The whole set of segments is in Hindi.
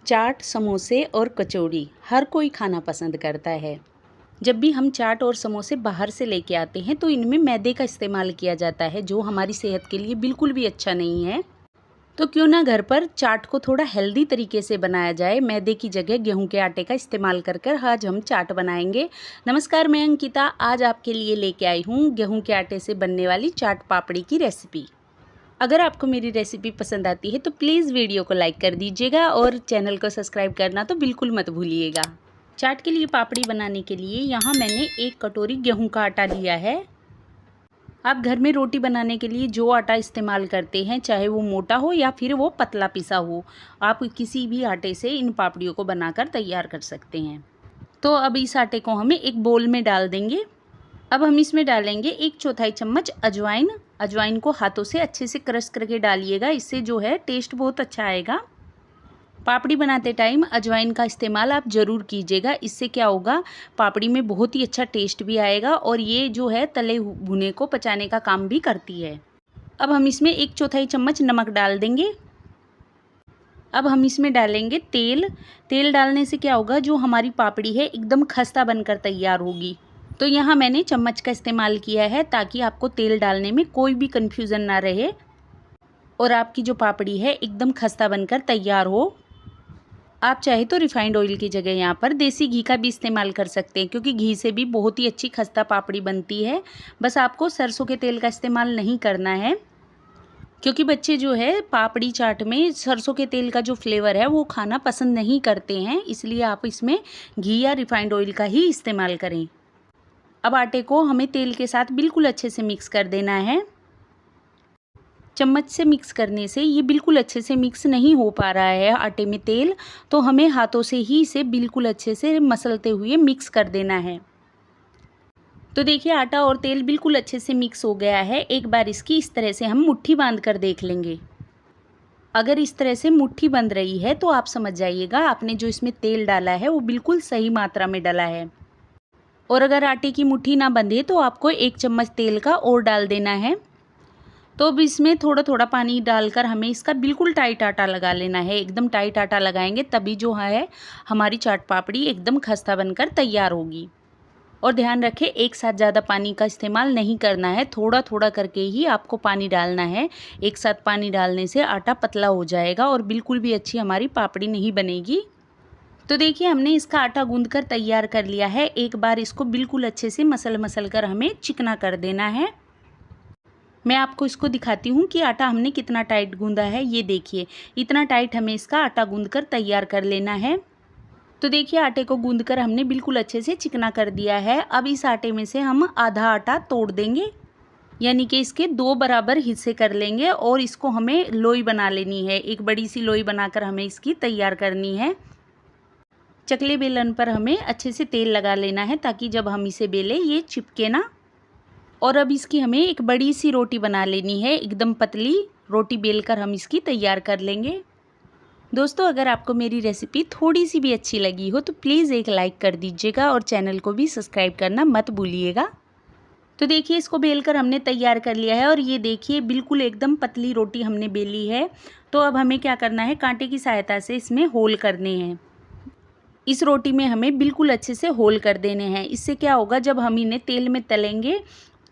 चाट, समोसे और कचौड़ी हर कोई खाना पसंद करता है। जब भी हम चाट और समोसे बाहर से लेके आते हैं तो इनमें मैदे का इस्तेमाल किया जाता है, जो हमारी सेहत के लिए बिल्कुल भी अच्छा नहीं है। तो क्यों ना घर पर चाट को थोड़ा हेल्दी तरीके से बनाया जाए। मैदे की जगह गेहूं के आटे का इस्तेमाल कर कर आज हम चाट बनाएंगे। नमस्कार, मैं अंकिता आज आपके लिए लेके आई हूँ गेहूं के आटे से बनने वाली चाट पापड़ी की रेसिपी। अगर आपको मेरी रेसिपी पसंद आती है तो प्लीज़ वीडियो को लाइक कर दीजिएगा और चैनल को सब्सक्राइब करना तो बिल्कुल मत भूलिएगा। चाट के लिए पापड़ी बनाने के लिए यहाँ मैंने 1 कटोरी गेहूं का आटा लिया है। आप घर में रोटी बनाने के लिए जो आटा इस्तेमाल करते हैं, चाहे वो मोटा हो या फिर वो पतला पिसा हो, आप किसी भी आटे से इन पापड़ियों को बनाकर तैयार कर सकते हैं। तो अब इस आटे को हमें एक बोल में डाल देंगे। अब हम इसमें डालेंगे 1/4 चम्मच अजवाइन। अजवाइन को हाथों से अच्छे से क्रश करके डालिएगा, इससे जो है टेस्ट बहुत अच्छा आएगा। पापड़ी बनाते टाइम अजवाइन का इस्तेमाल आप ज़रूर कीजिएगा, इससे क्या होगा, पापड़ी में बहुत ही अच्छा टेस्ट भी आएगा और ये जो है तले भुने को पचाने का काम भी करती है। अब हम इसमें 1/4 चम्मच नमक डाल देंगे। अब हम इसमें डालेंगे तेल। तेल डालने से क्या होगा, जो हमारी पापड़ी है एकदम खस्ता बनकर तैयार होगी। तो यहाँ मैंने चम्मच का इस्तेमाल किया है ताकि आपको तेल डालने में कोई भी कन्फ्यूज़न ना रहे और आपकी जो पापड़ी है एकदम खस्ता बनकर तैयार हो। आप चाहे तो रिफाइंड ऑयल की जगह यहाँ पर देसी घी का भी इस्तेमाल कर सकते हैं, क्योंकि घी से भी बहुत ही अच्छी खस्ता पापड़ी बनती है। बस आपको सरसों के तेल का इस्तेमाल नहीं करना है, क्योंकि बच्चे जो है पापड़ी चाट में सरसों के तेल का जो फ्लेवर है वो खाना पसंद नहीं करते हैं, इसलिए आप इसमें घी या रिफाइंड ऑयल का ही इस्तेमाल करें। अब आटे को हमें तेल के साथ बिल्कुल अच्छे से मिक्स कर देना है। चम्मच से मिक्स करने से ये बिल्कुल अच्छे से मिक्स नहीं हो पा रहा है आटे में तेल, तो हमें हाथों से ही इसे बिल्कुल अच्छे से मसलते हुए मिक्स कर देना है। तो देखिए आटा और तेल बिल्कुल अच्छे से मिक्स हो गया है। एक बार इसकी इस तरह से हम मुट्ठी बांध कर देख लेंगे। अगर इस तरह से मुट्ठी बंध रही है तो आप समझ जाइएगा आपने जो इसमें तेल डाला है वो बिल्कुल सही मात्रा में डाला है। और अगर आटे की मुट्ठी ना बंधे तो आपको 1 चम्मच तेल का और डाल देना है। तो अब इसमें थोड़ा थोड़ा पानी डालकर हमें इसका बिल्कुल टाइट आटा लगा लेना है। एकदम टाइट आटा लगाएंगे तभी जो है हमारी चाट पापड़ी एकदम खस्ता बनकर तैयार होगी। और ध्यान रखें, एक साथ ज़्यादा पानी का इस्तेमाल नहीं करना है, थोड़ा थोड़ा करके ही आपको पानी डालना है। एक साथ पानी डालने से आटा पतला हो जाएगा और बिल्कुल भी अच्छी हमारी पापड़ी नहीं बनेगी। तो देखिए हमने इसका आटा गूंद कर तैयार कर लिया है। एक बार इसको बिल्कुल अच्छे से मसल कर हमें चिकना कर देना है। मैं आपको इसको दिखाती हूँ कि आटा हमने कितना टाइट गूंदा है। ये देखिए इतना टाइट हमें इसका आटा गूंद कर तैयार कर लेना है। तो देखिए आटे को गूंद कर हमने बिल्कुल अच्छे से चिकना कर दिया है। अब इस आटे में से हम आधा आटा तोड़ देंगे, यानी कि इसके 2 बराबर हिस्से कर लेंगे और इसको हमें लोई बना लेनी है। एक बड़ी सी लोई बनाकर हमें इसकी तैयार करनी है। चकले बेलन पर हमें अच्छे से तेल लगा लेना है ताकि जब हम इसे बेलें ये चिपके ना। और अब इसकी हमें एक बड़ी सी रोटी बना लेनी है, एकदम पतली रोटी बेलकर हम इसकी तैयार कर लेंगे। दोस्तों अगर आपको मेरी रेसिपी थोड़ी सी भी अच्छी लगी हो तो प्लीज़ एक लाइक कर दीजिएगा और चैनल को भी सब्सक्राइब करना मत भूलिएगा। तो देखिए इसको बेलकर हमने तैयार कर लिया है और ये देखिए बिल्कुल एकदम पतली रोटी हमने बेली है। तो अब हमें क्या करना है, कांटे की सहायता से इसमें होल करने हैं। इस रोटी में हमें बिल्कुल अच्छे से होल कर देने हैं। इससे क्या होगा, जब हम इन्हें तेल में तलेंगे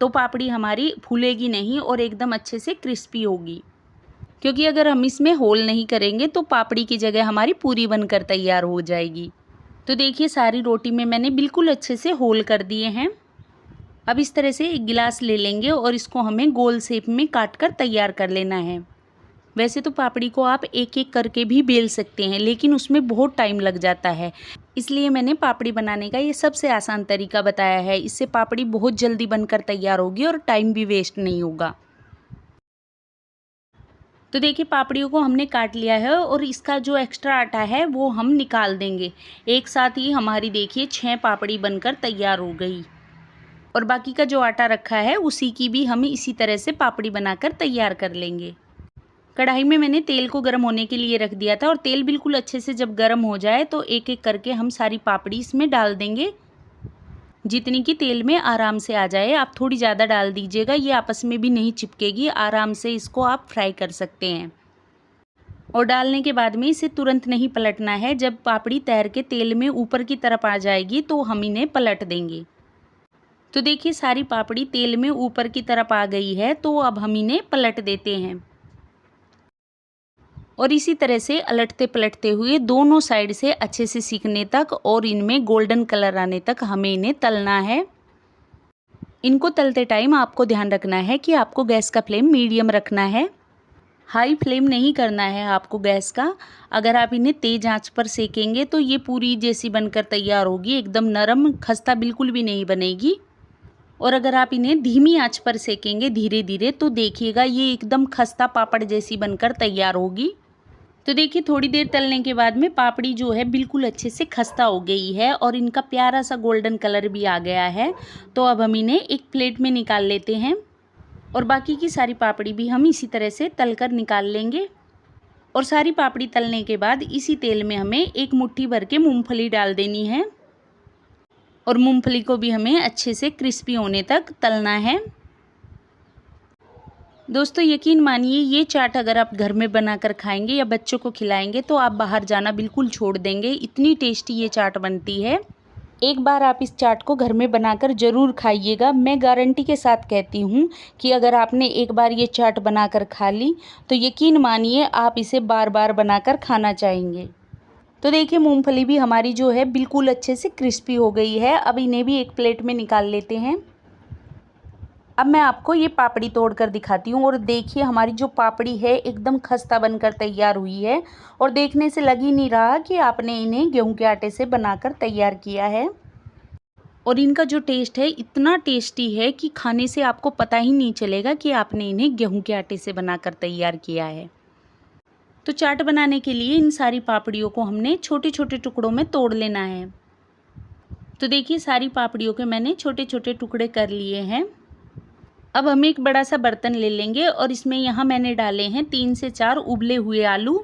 तो पापड़ी हमारी फूलेगी नहीं और एकदम अच्छे से क्रिस्पी होगी। क्योंकि अगर हम इसमें होल नहीं करेंगे तो पापड़ी की जगह हमारी पूरी बनकर तैयार हो जाएगी। तो देखिए सारी रोटी में मैंने बिल्कुल अच्छे से होल कर दिए हैं। अब इस तरह से एक गिलास ले लेंगे और इसको हमें गोल शेप में काट कर तैयार कर लेना है। वैसे तो पापड़ी को आप एक एक करके भी बेल सकते हैं, लेकिन उसमें बहुत टाइम लग जाता है, इसलिए मैंने पापड़ी बनाने का ये सबसे आसान तरीका बताया है। इससे पापड़ी बहुत जल्दी बनकर तैयार होगी और टाइम भी वेस्ट नहीं होगा। तो देखिए पापड़ियों को हमने काट लिया है और इसका जो एक्स्ट्रा आटा है वो हम निकाल देंगे। एक साथ ही हमारी देखिए 6 पापड़ी बनकर तैयार हो गई और बाकी का जो आटा रखा है उसी की भी हम इसी तरह से पापड़ी बनाकर तैयार कर लेंगे। कढ़ाई में मैंने तेल को गर्म होने के लिए रख दिया था और तेल बिल्कुल अच्छे से जब गर्म हो जाए तो एक एक करके हम सारी पापड़ी इसमें डाल देंगे, जितनी कि तेल में आराम से आ जाए। आप थोड़ी ज़्यादा डाल दीजिएगा, ये आपस में भी नहीं चिपकेगी, आराम से इसको आप फ्राई कर सकते हैं। और डालने के बाद में इसे तुरंत नहीं पलटना है। जब पापड़ी तैर के तेल में ऊपर की तरफ आ जाएगी तो हम इन्हें पलट देंगे। तो देखिए सारी पापड़ी तेल में ऊपर की तरफ आ गई है, तो अब हम इन्हें पलट देते हैं। और इसी तरह से अलटते पलटते हुए दोनों साइड से अच्छे से सीखने तक और इनमें गोल्डन कलर आने तक हमें इन्हें तलना है। इनको तलते टाइम आपको ध्यान रखना है कि आपको गैस का फ्लेम मीडियम रखना है, हाई फ्लेम नहीं करना है आपको गैस का। अगर आप इन्हें तेज़ आंच पर सेकेंगे तो ये पूरी जैसी बनकर तैयार होगी, एकदम नरम, खस्ता बिल्कुल भी नहीं बनेगी। और अगर आप इन्हें धीमी आंच पर सेकेंगे धीरे धीरे तो देखिएगा ये एकदम खस्ता पापड़ जैसी बनकर तैयार होगी। तो देखिए थोड़ी देर तलने के बाद में पापड़ी जो है बिल्कुल अच्छे से खस्ता हो गई है और इनका प्यारा सा गोल्डन कलर भी आ गया है। तो अब हम इन्हें एक प्लेट में निकाल लेते हैं और बाकी की सारी पापड़ी भी हम इसी तरह से तलकर निकाल लेंगे। और सारी पापड़ी तलने के बाद इसी तेल में हमें एक मुट्ठी भर के मूंगफली डाल देनी है और मूंगफली को भी हमें अच्छे से क्रिस्पी होने तक तलना है। दोस्तों यकीन मानिए ये चाट अगर आप घर में बनाकर खाएंगे या बच्चों को खिलाएंगे तो आप बाहर जाना बिल्कुल छोड़ देंगे, इतनी टेस्टी ये चाट बनती है। एक बार आप इस चाट को घर में बनाकर ज़रूर खाइएगा। मैं गारंटी के साथ कहती हूँ कि अगर आपने एक बार ये चाट बनाकर खा ली तो यकीन मानिए आप इसे बार बार बनाकर खाना चाहेंगे। तो देखिए मूंगफली भी हमारी जो है बिल्कुल अच्छे से क्रिस्पी हो गई है। अब इन्हें भी एक प्लेट में निकाल लेते हैं। अब मैं आपको ये पापड़ी तोड़ कर दिखाती हूँ और देखिए हमारी जो पापड़ी है एकदम खस्ता बनकर तैयार हुई है और देखने से लग ही नहीं रहा कि आपने इन्हें गेहूं के आटे से बनाकर तैयार किया है। और इनका जो टेस्ट है इतना टेस्टी है कि खाने से आपको पता ही नहीं चलेगा कि आपने इन्हें गेहूं के आटे से बनाकर तैयार किया है। तो चाट बनाने के लिए इन सारी पापड़ियों को हमने छोटे छोटे टुकड़ों में तोड़ लेना है। तो देखिए सारी पापड़ियों के मैंने छोटे छोटे टुकड़े कर लिए हैं। अब हम एक बड़ा सा बर्तन ले लेंगे और इसमें यहाँ मैंने डाले हैं 3 से 4 उबले हुए आलू,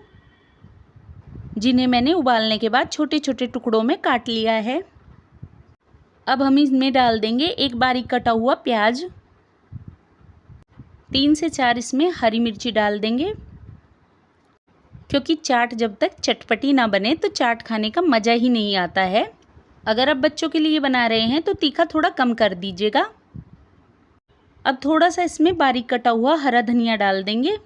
जिन्हें मैंने उबालने के बाद छोटे छोटे टुकड़ों में काट लिया है। अब हम इसमें डाल देंगे एक बारीक कटा हुआ प्याज, 3 से 4 इसमें हरी मिर्ची डाल देंगे, क्योंकि चाट जब तक चटपटी ना बने तो चाट खाने का मज़ा ही नहीं आता है। अगर आप बच्चों के लिए बना रहे हैं तो तीखा थोड़ा कम कर दीजिएगा। अब थोड़ा सा इसमें बारीक कटा हुआ हरा धनिया डाल देंगे।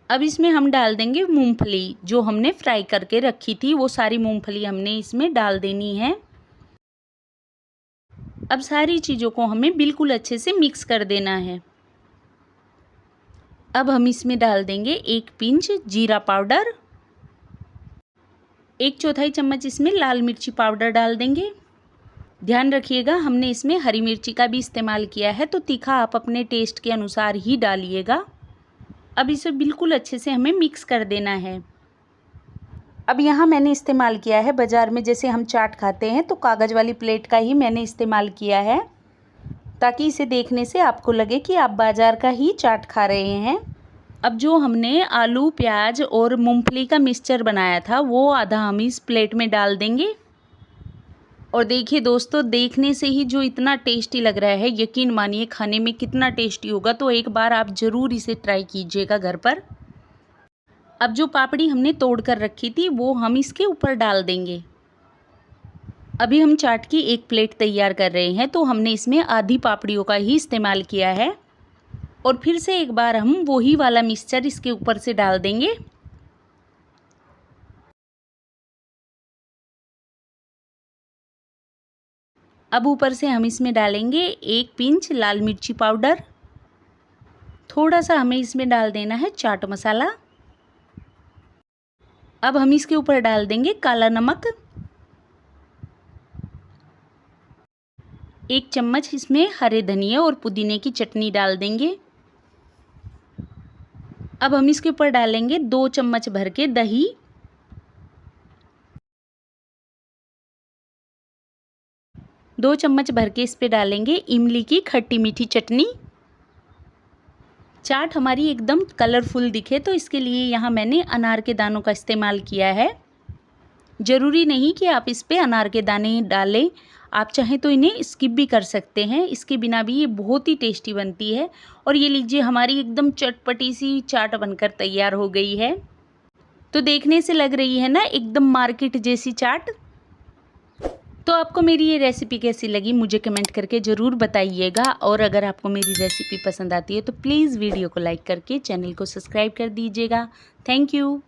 अब इसमें हम डाल देंगे मूंगफली जो हमने फ्राई करके रखी थी, वो सारी मूंगफली हमने इसमें डाल देनी है। अब सारी चीज़ों को हमें बिल्कुल अच्छे से मिक्स कर देना है। अब हम इसमें डाल देंगे 1 पिंच जीरा पाउडर, 1/4 चम्मच इसमें लाल मिर्ची पाउडर डाल देंगे। ध्यान रखिएगा हमने इसमें हरी मिर्ची का भी इस्तेमाल किया है, तो तीखा आप अपने टेस्ट के अनुसार ही डालिएगा। अब इसे बिल्कुल अच्छे से हमें मिक्स कर देना है। अब यहाँ मैंने इस्तेमाल किया है बाज़ार में जैसे हम चाट खाते हैं तो कागज़ वाली प्लेट का ही मैंने इस्तेमाल किया है, ताकि इसे देखने से आपको लगे कि आप बाज़ार का ही चाट खा रहे हैं। अब जो हमने आलू, प्याज और मूंगफली का मिक्सचर बनाया था वो आधा हम इस प्लेट में डाल देंगे। और देखिए दोस्तों देखने से ही जो इतना टेस्टी लग रहा है, यकीन मानिए खाने में कितना टेस्टी होगा। तो एक बार आप ज़रूर इसे ट्राई कीजिएगा घर पर। अब जो पापड़ी हमने तोड़ कर रखी थी वो हम इसके ऊपर डाल देंगे। अभी हम चाट की एक प्लेट तैयार कर रहे हैं, तो हमने इसमें आधी पापड़ियों का ही इस्तेमाल किया है। और फिर से एक बार हम वही वाला मिक्सचर इसके ऊपर से डाल देंगे। अब ऊपर से हम इसमें डालेंगे 1 पिंच लाल मिर्ची पाउडर, थोड़ा सा हमें इसमें डाल देना है चाट मसाला। अब हम इसके ऊपर डाल देंगे काला नमक, 1 चम्मच इसमें हरे धनिया और पुदीने की चटनी डाल देंगे। अब हम इसके ऊपर डालेंगे 2 चम्मच भर के दही, दो चम्मच भर के इस पे डालेंगे इमली की खट्टी मीठी चटनी। चाट हमारी एकदम कलरफुल दिखे तो इसके लिए यहाँ मैंने अनार के दानों का इस्तेमाल किया है। ज़रूरी नहीं कि आप इस पे अनार के दाने डालें, आप चाहें तो इन्हें स्किप भी कर सकते हैं, इसके बिना भी ये बहुत ही टेस्टी बनती है। और ये लीजिए हमारी एकदम चटपटी सी चाट बनकर तैयार हो गई है। तो देखने से लग रही है ना एकदम मार्केट जैसी चाट। तो आपको मेरी ये रेसिपी कैसी लगी मुझे कमेंट करके ज़रूर बताइएगा। और अगर आपको मेरी रेसिपी पसंद आती है तो प्लीज़ वीडियो को लाइक करके चैनल को सब्सक्राइब कर दीजिएगा। Thank you.